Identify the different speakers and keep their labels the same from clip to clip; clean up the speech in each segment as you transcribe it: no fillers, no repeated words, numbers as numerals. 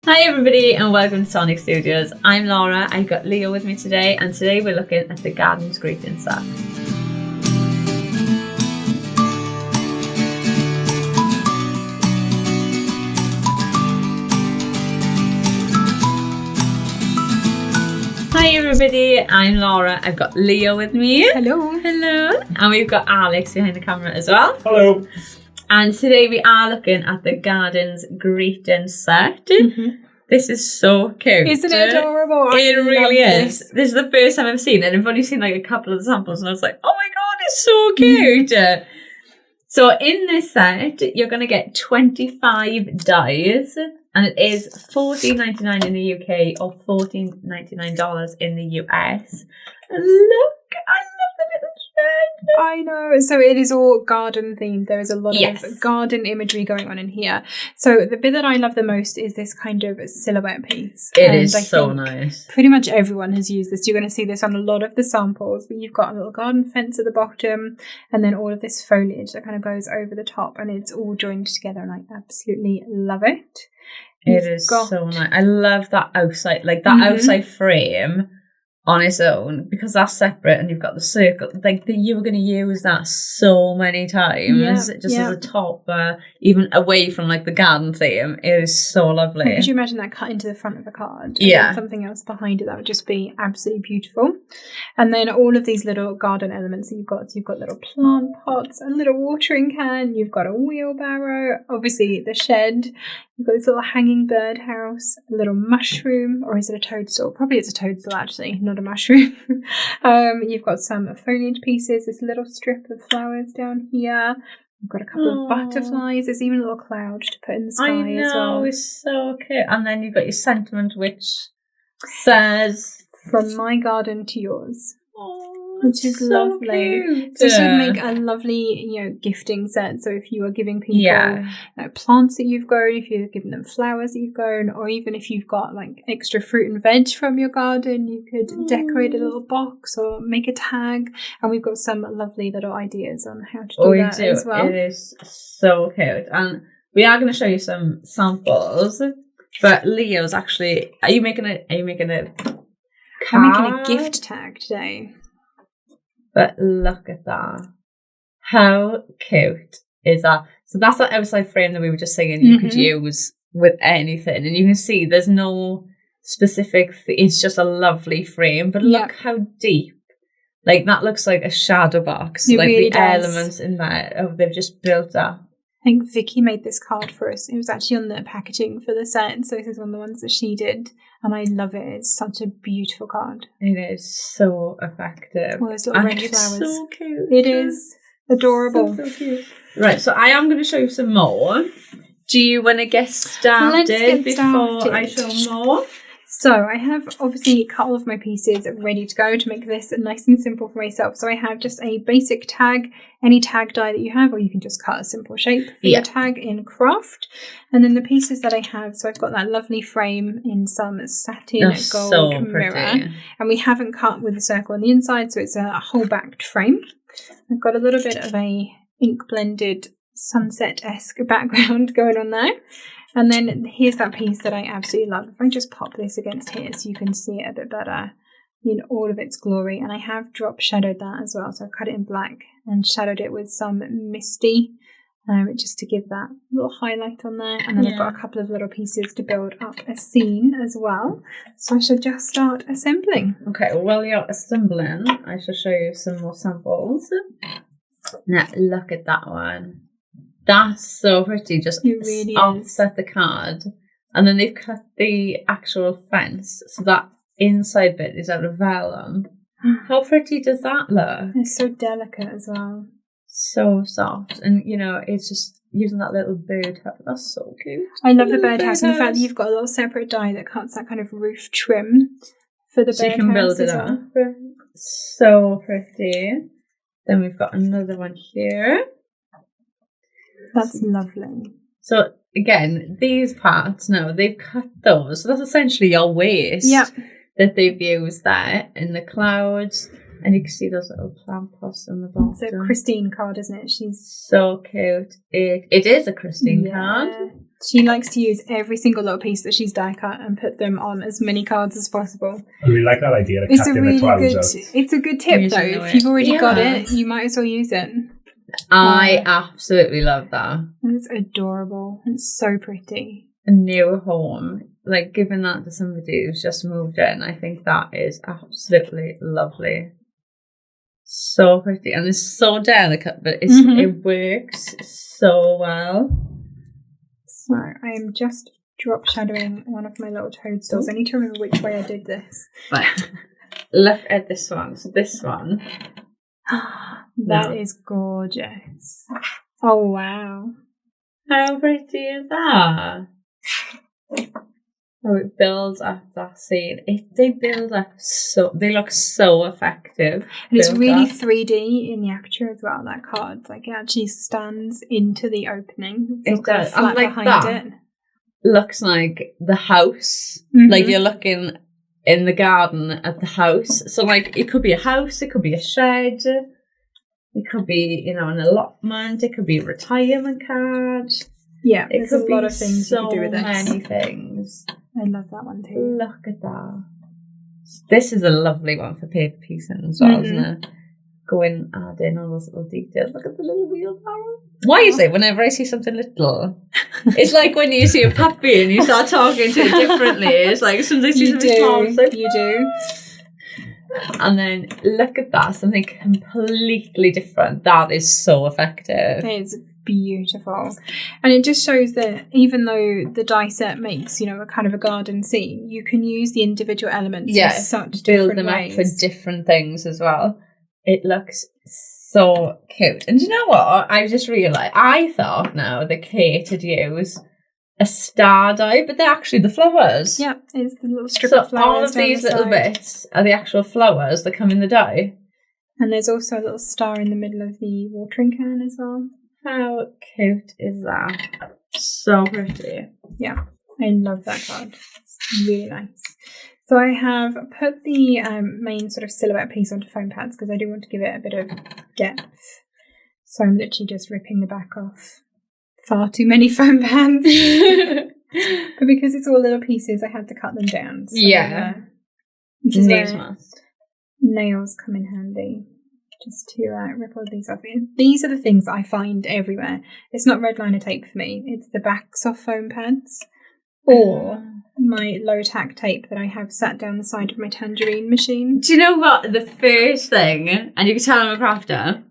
Speaker 1: Hi everybody and welcome to Tonic Studios. I'm Laura, I've got Leo with me today and today we're looking at the garden's greeting set. Hi everybody, I'm Laura, I've got Leo with me.
Speaker 2: Hello.
Speaker 1: Hello. And we've got Alex behind the camera as well.
Speaker 3: Hello.
Speaker 1: And today we are looking at the garden's greeting set. This is so cute.
Speaker 2: Isn't it adorable?
Speaker 1: It really is.
Speaker 2: This.
Speaker 1: This is the first time I've seen it. I've only seen like a couple of the samples and I was like, oh my god, it's so cute. So in this set, you're going to get 25 dies and it is $14.99 in the UK or $14.99 in the US. And look, I love the little shed.
Speaker 2: I know. So it is all garden themed. There is a lot
Speaker 1: Yes.
Speaker 2: of garden imagery going on in here. So the bit that I love the most is this kind of silhouette piece.
Speaker 1: It
Speaker 2: And
Speaker 1: is
Speaker 2: I
Speaker 1: so
Speaker 2: think
Speaker 1: nice.
Speaker 2: Pretty much everyone has used this. You're going to see this on a lot of the samples. But you've got a little garden fence at the bottom and then all of this foliage that kind of goes over the top and it's all joined together and I absolutely love it.
Speaker 1: It is so nice. I love that outside, like that outside frame on its own because that's separate and you've got the circle. Like you were going to use that so many times as a top, even away from like the garden theme. It is so lovely.
Speaker 2: Could you imagine that cut into the front of the card? And
Speaker 1: Yeah.
Speaker 2: then something else behind it that would just be absolutely beautiful. And then all of these little garden elements that you've got little plant pots, a little watering can, you've got a wheelbarrow, obviously the shed, you've got this little hanging birdhouse, a little mushroom, or is it a toadstool? Probably it's a toadstool actually, not a mushroom. You've got some foliage pieces, this little strip of flowers down here. You've got a couple of butterflies. There's even a little cloud to put in the sky
Speaker 1: I know,
Speaker 2: as well.
Speaker 1: it's so cute. And then you've got your sentiment which says,
Speaker 2: From my garden to yours.
Speaker 1: oh,
Speaker 2: Which is
Speaker 1: so
Speaker 2: lovely.
Speaker 1: cute.
Speaker 2: So this would make a lovely, gifting set. So if you are giving people plants that you've grown, if you're giving them flowers that you've grown, or even if you've got like extra fruit and veg from your garden, you could decorate a little box or make a tag. And we've got some lovely little ideas on how to do that as well.
Speaker 1: It is so cute. And we are going to show you some samples. But Leo's actually, are you making a
Speaker 2: I'm making a
Speaker 1: card?
Speaker 2: gift tag today.
Speaker 1: But look at that. How cute is that? So that's that outside frame that we were just saying you could use with anything. And you can see there's no specific, it's just a lovely frame. But look how deep. Like that looks like a shadow box.
Speaker 2: It
Speaker 1: like
Speaker 2: really
Speaker 1: the
Speaker 2: does.
Speaker 1: elements in there, they've just built up.
Speaker 2: I think Vicky made this card for us. It was actually on the packaging for the set, so this is one of the ones that she did, and I love it. It's such a beautiful card.
Speaker 1: It is so effective.
Speaker 2: All those little red
Speaker 1: it's
Speaker 2: flowers.
Speaker 1: so cute.
Speaker 2: It is adorable.
Speaker 1: So cute. Right, so I am going to show you some more. Do you want to get started
Speaker 2: Let's get
Speaker 1: before
Speaker 2: started.
Speaker 1: I show more?
Speaker 2: So I have obviously cut all of my pieces ready to go to make this nice and simple for myself. So I have just a basic tag, any tag die that you have, or you can just cut a simple shape for your tag in craft. And then the pieces that I have, so I've got that lovely frame in some satin gold
Speaker 1: so
Speaker 2: mirror.
Speaker 1: pretty.
Speaker 2: And we haven't cut with a circle on the inside, so it's a whole backed frame. I've got a little bit of a ink blended sunset-esque background going on there. And then here's that piece that I absolutely love. If I just pop this against here so you can see it a bit better in all of its glory. And I have drop shadowed that as well. So I've cut it in black and shadowed it with some misty just to give that little highlight on there. And then I've got a couple of little pieces to build up a scene as well. So I shall just start assembling.
Speaker 1: Okay, well, while you're assembling, I shall show you some more samples. Now, look at that one. That's so pretty. Just
Speaker 2: It really
Speaker 1: offset the card. And then they've cut the actual fence. So that inside bit is out of vellum. How pretty does that look?
Speaker 2: It's so delicate as well.
Speaker 1: So soft. And, it's just using that little bird. That's so cute.
Speaker 2: I love the birdhouse and the fact that you've got a little separate die that cuts that kind of roof trim for the
Speaker 1: So
Speaker 2: birdhouse.
Speaker 1: you can build it
Speaker 2: as
Speaker 1: up.
Speaker 2: well.
Speaker 1: So pretty. Then we've got another one here.
Speaker 2: That's lovely.
Speaker 1: So again, these parts now, they've cut those. So that's essentially your waste that they've used there in the clouds. And you can see those little plant pots on the bottom.
Speaker 2: It's a Christine card, isn't it? She's
Speaker 1: so cute. It is a Christine card.
Speaker 2: She likes to use every single little piece that she's die cut and put them on as many cards as possible.
Speaker 3: I really like that idea.
Speaker 2: It's a really it's a good tip though. If you've already got it, you might as well use it.
Speaker 1: I absolutely love that.
Speaker 2: It's adorable. It's so pretty.
Speaker 1: A new home, like giving that to somebody who's just moved in, I think that is absolutely lovely. So pretty, and it's so delicate, but it works so well.
Speaker 2: So I am just drop shadowing one of my little toadstools. I need to remember which way I did this.
Speaker 1: Right. Look at this one. So this one.
Speaker 2: That is gorgeous. Oh wow.
Speaker 1: How pretty is that? Oh, it builds up that scene. They build up they look so effective.
Speaker 2: And it's really 3D in the aperture as well, that card. Like it actually stands into the opening.
Speaker 1: It does.
Speaker 2: Flat
Speaker 1: like
Speaker 2: behind
Speaker 1: that
Speaker 2: it.
Speaker 1: Looks like the house. Like you're looking in the garden at the house. So like it could be a house, it could be a shed, it could be, an allotment, it could be a retirement card.
Speaker 2: Yeah,
Speaker 1: it
Speaker 2: there's a lot of things
Speaker 1: so
Speaker 2: you can do with this.
Speaker 1: Many things.
Speaker 2: I love that one too.
Speaker 1: Look at that. This is a lovely one for paper piecing as well, isn't it? Go in, add in all those little details. Look at the little wheelbarrow. Why is it whenever I see something little, it's like when you see a puppy and you start talking to it differently. It's like sometimes you something small.
Speaker 2: You do.
Speaker 1: And then look at that, something completely different. That is so effective.
Speaker 2: It's beautiful. And it just shows that even though the die set makes, a kind of a garden scene, you can use the individual elements in such
Speaker 1: build
Speaker 2: different
Speaker 1: them
Speaker 2: ways.
Speaker 1: up for different things as well. It looks so cute. And do you know what? I just realised, I thought now that Kate had used a star die, but they're actually the flowers.
Speaker 2: Yeah, it's the little strip of flowers.
Speaker 1: So all of these little bits are the actual flowers that come in the die.
Speaker 2: And there's also a little star in the middle of the watering can as well.
Speaker 1: How cute is that? So pretty.
Speaker 2: Yeah, I love that card. It's really nice. So I have put the main sort of silhouette piece onto foam pads because I do want to give it a bit of depth. So I'm literally just ripping the back off. Far too many foam pads. But because it's all little pieces, I had to cut them down. So, this is where nails come in handy. Just to rip all these off. These are the things I find everywhere. It's not red liner tape for me. It's the backs of foam pads or my low tack tape that I have sat down the side of my tangerine machine.
Speaker 1: Do you know what? The first thing, and you can tell I'm a crafter,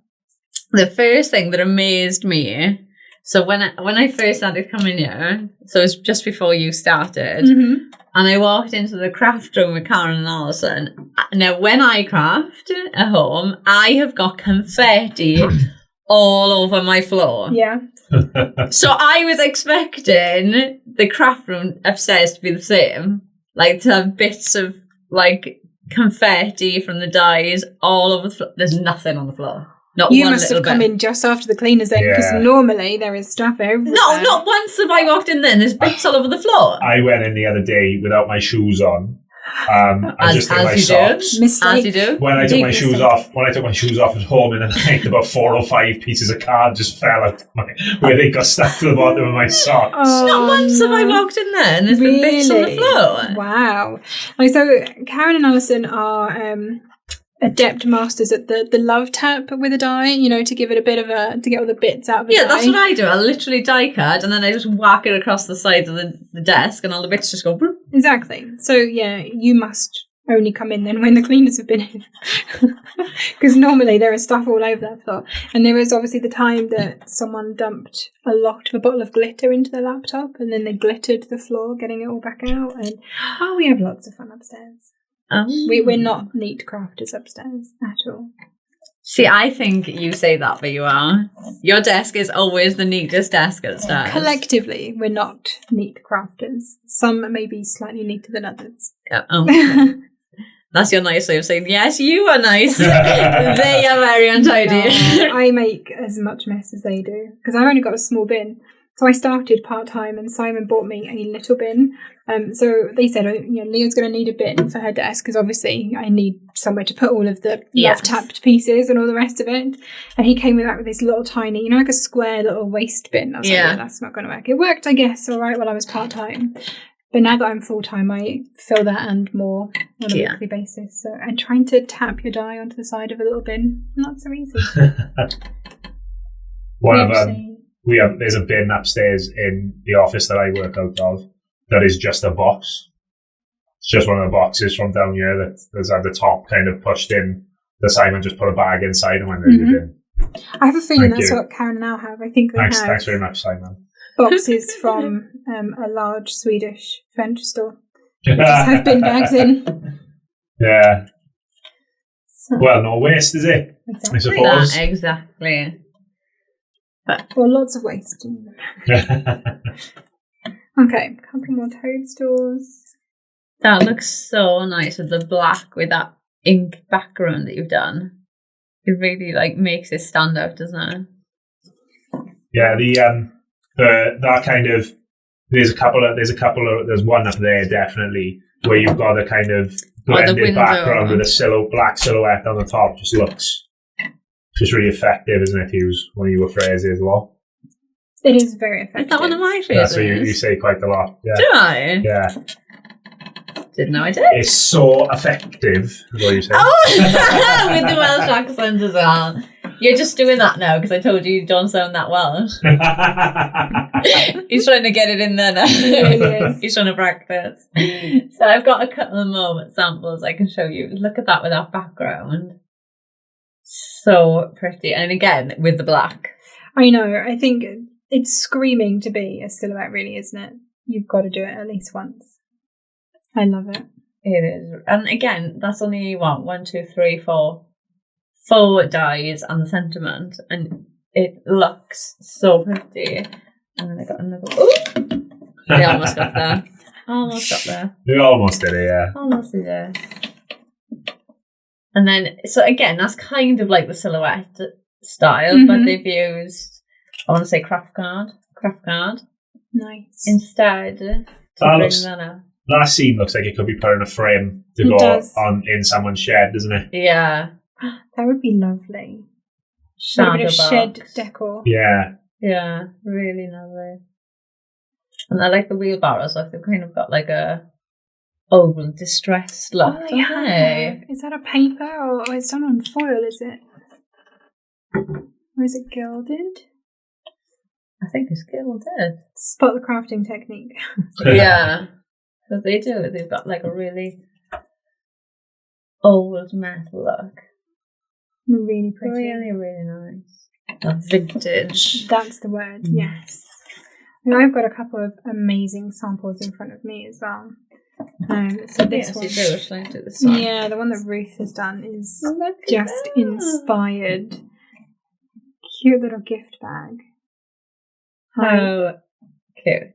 Speaker 1: the first thing that amazed me, so when I first started coming here, so it was just before you started, and I walked into the craft room with Karen and Alison. Now, when I craft at home, I have got confetti all over my floor.
Speaker 2: Yeah.
Speaker 1: So I was expecting the craft room upstairs to be the same, like to have bits of like confetti from the dies all over the floor. There's nothing on the floor. Not
Speaker 2: you
Speaker 1: one
Speaker 2: must have
Speaker 1: little
Speaker 2: come
Speaker 1: bit.
Speaker 2: in just after the cleaners then, because normally there is stuff everywhere.
Speaker 1: No, not once have I walked in there and there's bits all over the floor.
Speaker 3: I went in the other day without my shoes on. I just took my socks.
Speaker 1: As you do.
Speaker 3: When I took my shoes off at home in the night, about 4 or 5 pieces of card just fell out where they got stuck to the bottom of my socks.
Speaker 1: Not once have I walked in there and there's been bits on the floor.
Speaker 2: Wow. So Karen and Alison are adept masters at the love tap with a die, to give it a bit of to get all the bits out of the die.
Speaker 1: Yeah, that's what I do. I literally die cut and then I just whack it across the side of the desk and all the bits just go bloop.
Speaker 2: Exactly. So yeah, you must only come in then when the cleaners have been in, because normally there is stuff all over that floor. And there was obviously the time that someone dumped a bottle of glitter into their laptop and then they glittered the floor getting it all back out. And we have lots of fun upstairs. We're not neat crafters upstairs at all.
Speaker 1: See, I think you say that, but you are. Your desk is always the neatest desk upstairs.
Speaker 2: Collectively, we're not neat crafters. Some may be slightly neater than others.
Speaker 1: Yeah. That's your nice way of saying, yes, you are nice. They are very untidy.
Speaker 2: No, I make as much mess as they do, because I've only got a small bin. So I started part-time and Simon bought me a little bin. So they said, Leah's going to need a bin for her desk because obviously I need somewhere to put all of the love tapped pieces and all the rest of it. And he came with this little tiny, like a square little waste bin. I was like, yeah, that's not going to work. It worked, I guess, all right, while I was part-time. But now that I'm full-time, I fill that and more on a weekly basis. So, and trying to tap your dye onto the side of a little bin, not so easy.
Speaker 3: There's a bin upstairs in the office that I work out of that is just a box. It's just one of the boxes from down here that's at the top kind of pushed in. The Simon just put a bag inside and went, there's your bin.
Speaker 2: I have a feeling that's what Karen and Al have. I think they have.
Speaker 3: Thanks very much, Simon.
Speaker 2: Boxes from a large Swedish furniture store. Just have bin bags in.
Speaker 3: Yeah. So, well, no waste, is it?
Speaker 2: Exactly.
Speaker 3: I suppose.
Speaker 1: Exactly.
Speaker 2: Well, lots of waste. Okay, a couple more toadstools.
Speaker 1: That looks so nice with the black, with that ink background that you've done. It really makes it stand out, doesn't it?
Speaker 3: Yeah, that kind of there's one up there definitely where you've got a kind of blended background with a black silhouette on the top. Just looks just really effective, isn't it? To use one of your phrases a lot.
Speaker 2: It is very effective.
Speaker 1: Is that one of my phrases?
Speaker 3: That's what you say quite a lot. Yeah.
Speaker 1: Do I?
Speaker 3: Yeah.
Speaker 1: Didn't know I did.
Speaker 3: It's so effective, is what you say.
Speaker 1: Oh, with the Welsh accent as well. You're just doing that now because I told you don't sound that Welsh. He's trying to get it in there now. He's trying to practice. So I've got a couple of moment samples I can show you. Look at that with that background. So pretty. And again, with the black.
Speaker 2: I know. I think it's screaming to be a silhouette, really, isn't it? You've got to do it at least once. I love it.
Speaker 1: It is. And again, that's only, 1, 2, 3, 4 dyes and the sentiment. And it looks so pretty. And then I got another... Ooh! I almost got there. Almost got there.
Speaker 3: You almost did it, yeah.
Speaker 1: Almost did it. And then, so again, that's kind of like the silhouette style, but they've used, I want to say craft card.
Speaker 2: Nice.
Speaker 1: Instead, to bring that out.
Speaker 3: That scene looks like it could be put in a frame to go on in someone's shed, doesn't it?
Speaker 1: Yeah.
Speaker 2: That would be lovely.
Speaker 1: Shadow
Speaker 2: a bit of
Speaker 1: box.
Speaker 2: shed decor.
Speaker 3: Yeah.
Speaker 1: Yeah, really lovely. And I like the wheelbarrows, they've kind of got a old distressed look.
Speaker 2: Oh, yeah. Is that a paper or it's done on foil, is it? Or is it gilded?
Speaker 1: I think it's gilded.
Speaker 2: Spot the crafting technique.
Speaker 1: Yeah. But they do. They've got a really old metal look.
Speaker 2: Really pretty.
Speaker 1: Really, really nice. Vintage.
Speaker 2: That's the word, yes. And I've got a couple of amazing samples in front of me as well. So this one.
Speaker 1: Shall I do this one?
Speaker 2: Yeah, the one that Ruth has done is just inspired. Cute little gift bag.
Speaker 1: How cute.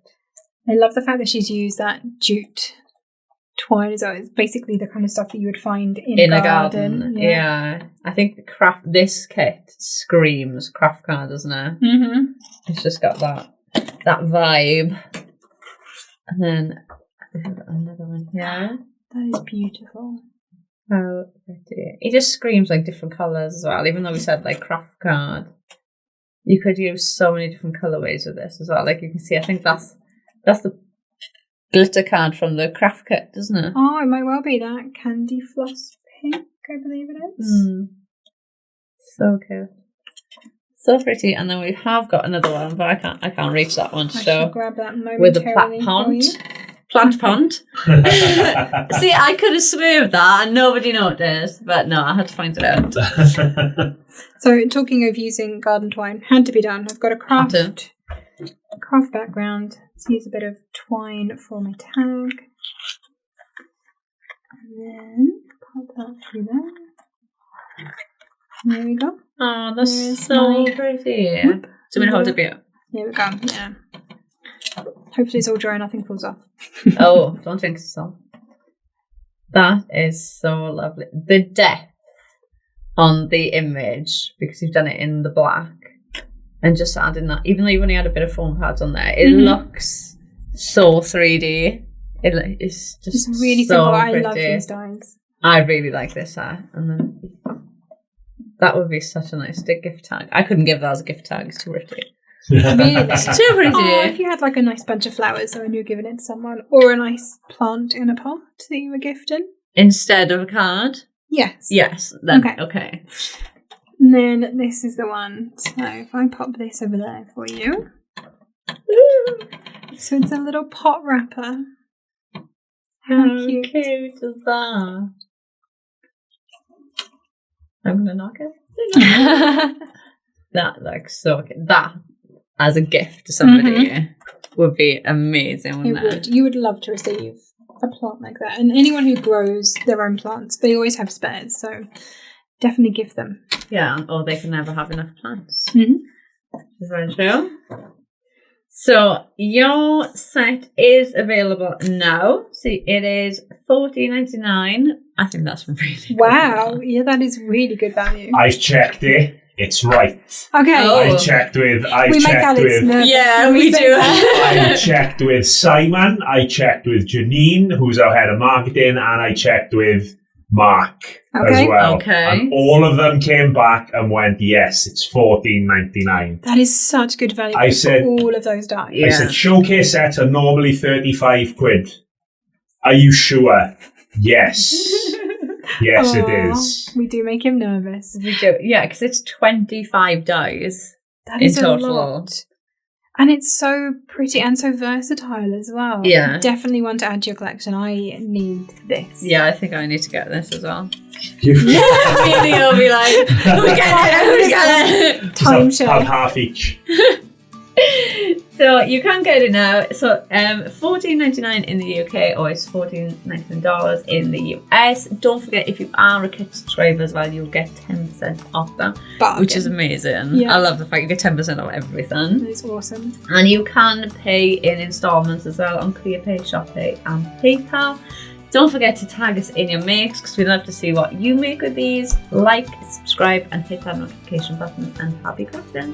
Speaker 2: I love the fact that she's used that jute twine as well. It's basically the kind of stuff that you would find in a garden.
Speaker 1: Yeah. I think this kit screams craft card, doesn't it?
Speaker 2: Mm-hmm.
Speaker 1: It's just got that vibe. And then I think I've got another one here.
Speaker 2: That is beautiful.
Speaker 1: How pretty. It just screams different colours as well, even though we said craft card. You could use so many different colourways with this as well. You can see, I think that's the glitter card from the craft kit, doesn't it?
Speaker 2: Oh, it might well be that candy floss pink, I believe it is.
Speaker 1: So cute. So pretty. And then we have got another one, but I can't reach that one to show.
Speaker 2: Grab that momentarily
Speaker 1: with the plant pond. See, I could have swerved that and nobody noticed, but no, I had to find it out.
Speaker 2: So, talking of using garden twine, had to be done. I've got a craft background. Let's use a bit of twine for my tag. And then pop that through there. There we go.
Speaker 1: Oh, that's so pretty. Do you want me to hold it here?
Speaker 2: There we go, yeah. Hopefully it's all dry, nothing falls off.
Speaker 1: Oh, don't think so. That is so lovely. The depth on the image, because you've done it in the black, And just adding that, even though you've only had a bit of foam pads on there, it looks so 3D. It's just
Speaker 2: really
Speaker 1: so
Speaker 2: simple.
Speaker 1: pretty.
Speaker 2: I love these dies.
Speaker 1: I really like this set. And then that would be such a nice gift tag. I couldn't give that as a gift tag. It's too pretty.
Speaker 2: Really?
Speaker 1: It's too pretty.
Speaker 2: Oh, if you had like a nice bunch of flowers and you're giving it to someone, or a nice plant in a pot that you were gifting.
Speaker 1: Instead of a card?
Speaker 2: Yes.
Speaker 1: Yes. Then,
Speaker 2: Okay.
Speaker 1: Okay.
Speaker 2: And then this is the one. So if I pop this over there for you. So it's a little pot wrapper. How cute.
Speaker 1: Cute is that? I'm gonna knock it. That looks so cute. That as a gift to somebody would be amazing, wouldn't
Speaker 2: It would. You would love to receive a plant like that. And anyone who grows their own plants, they always have spares, so definitely give them.
Speaker 1: Yeah, or they can never have enough plants.
Speaker 2: Mhm.
Speaker 1: Is that true? So your set is available now. So it is $14.99. I think that's really good.
Speaker 2: Wow. Yeah, that is really good value.
Speaker 3: I've checked it. It's right.
Speaker 2: Okay.
Speaker 1: Oh.
Speaker 3: I checked with.
Speaker 2: We make Alex nervous.
Speaker 1: Yeah,
Speaker 2: when
Speaker 1: we
Speaker 2: say
Speaker 1: do.
Speaker 2: that.
Speaker 3: I checked with Simon. I checked with Janine, who's our head of marketing, and I checked with Mark as
Speaker 2: Okay.
Speaker 3: well.
Speaker 1: Okay.
Speaker 3: And all of them came back and went, yes, it's $14.99.
Speaker 2: That is such good value
Speaker 3: I
Speaker 2: for
Speaker 3: said-
Speaker 2: all of those dies.
Speaker 1: Yeah.
Speaker 3: I said, showcase sets are normally 35 quid. Are you sure? Yes. Yes, it
Speaker 2: Aw,
Speaker 3: is.
Speaker 2: We do make him nervous.
Speaker 1: We do. Yeah, because it's 25 dies.
Speaker 2: That
Speaker 1: In
Speaker 2: is a
Speaker 1: total.
Speaker 2: lot. And it's so pretty and so versatile as well.
Speaker 1: Yeah.
Speaker 2: Definitely one to add to your collection. I need this.
Speaker 1: Yeah, I think I need to get this as well.
Speaker 3: You
Speaker 1: Me and Leo will be like, who's getting it? Who's getting it?
Speaker 2: Time
Speaker 3: just have
Speaker 2: share.
Speaker 3: half each.
Speaker 1: So you can get it now. So $14.99 in the UK, or it's $14.99 in the US. Don't forget, if you are a Kit subscriber as well, you'll get 10% off that,
Speaker 2: Bargain.
Speaker 1: which is amazing.
Speaker 2: Yeah.
Speaker 1: I love the fact you get 10% off everything.
Speaker 2: That is awesome.
Speaker 1: And you can pay in installments as well on ClearPay, ShopPay and PayPal. Don't forget to tag us in your makes, because we'd love to see what you make with these. Like, subscribe and hit that notification button, and happy crafting.